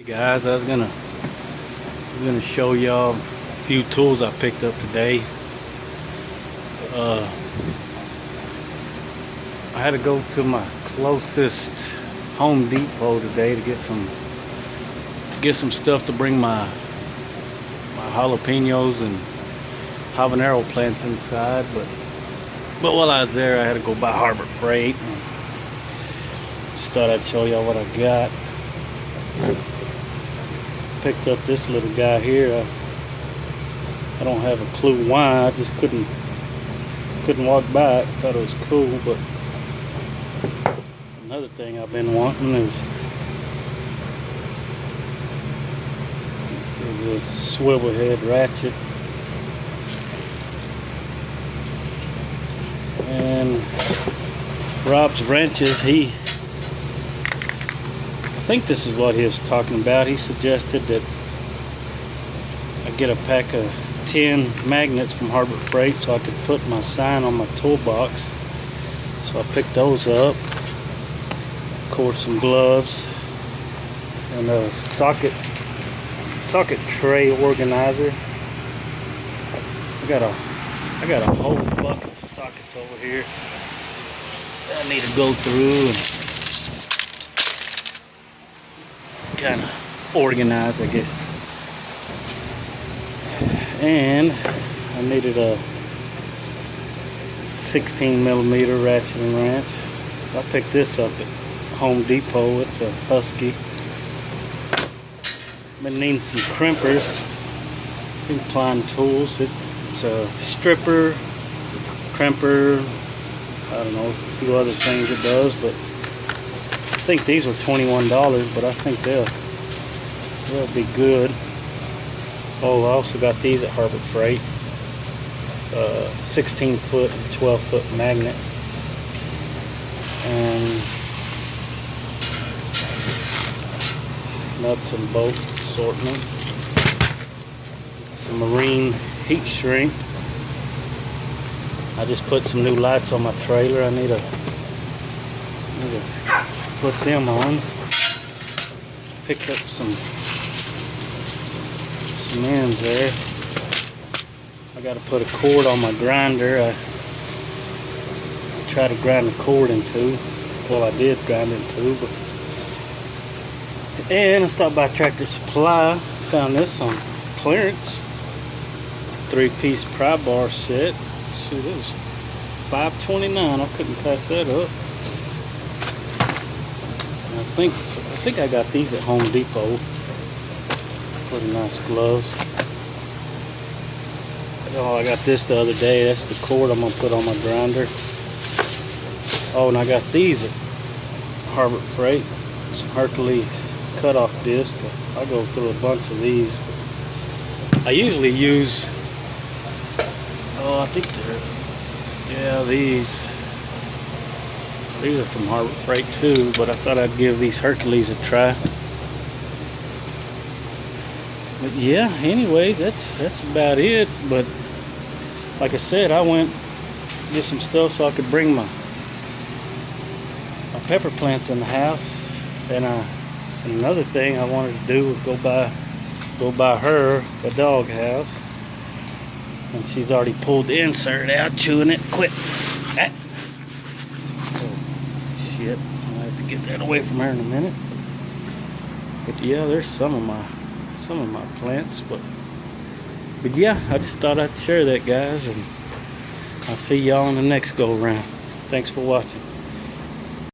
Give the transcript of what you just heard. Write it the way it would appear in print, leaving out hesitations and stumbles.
Hey guys, I was gonna show y'all a few tools I picked up today. I had to go to my closest Home Depot today to get some stuff to bring my jalapenos and habanero plants inside. But while I was there, I had to go by Harbor Freight. Just thought I'd show y'all what I got. Picked up this little guy here. I don't have a clue why. I just couldn't walk by it. Thought it was cool. But another thing I've been wanting is this swivel head ratchet. And Rob's wrenches, I think this is what he was talking about. He suggested that I get a pack of 10 magnets from Harbor Freight so I could put my sign on my toolbox. So I picked those up. Of course, some gloves and a socket tray organizer. I got a whole bucket of sockets over here that I need to go through and kind of organize, I guess. And I needed a 16mm ratchet and wrench. I picked this up at Home Depot. It's a Husky. Been needing some crimpers, incline tools. It's a stripper, crimper, I don't know, a few other things it does, but I think these were $21, but I think they'll be good. Oh, I also got these at Harbor Freight. 16-foot and 12-foot magnet. And nuts and bolts assortment. Some marine heat shrink. I just put some new lights on my trailer. I need to put them on. Picked up some ends there. I got to put a cord on my grinder. I tried to grind the cord in two. Well, I did grind it in two, but and I stopped by Tractor Supply. Found this on clearance. 3-piece pry bar set. Shoot, it was $5.29. I couldn't pass that up. And I think I got these at Home Depot. Pretty nice gloves. Oh, I got this the other day. That's the cord I'm gonna put on my grinder. Oh, and I got these at Harbor Freight. Some Hercules cutoff disc. I'll go through a bunch of these. I usually use, I think these are from Harbor Freight too, but I thought I'd give these Hercules a try. But yeah, anyways, that's about it. But like I said, I went to get some stuff so I could bring my pepper plants in the house. And another thing I wanted to do was go buy her a dog house. And she's already pulled the insert out, chewing it. Quit. Ah. Oh, shit. I'll have to get that away from her in a minute. But yeah, there's some of my plants. But yeah, I just thought I'd share that, guys. And I'll see y'all on the next go around. Thanks for watching.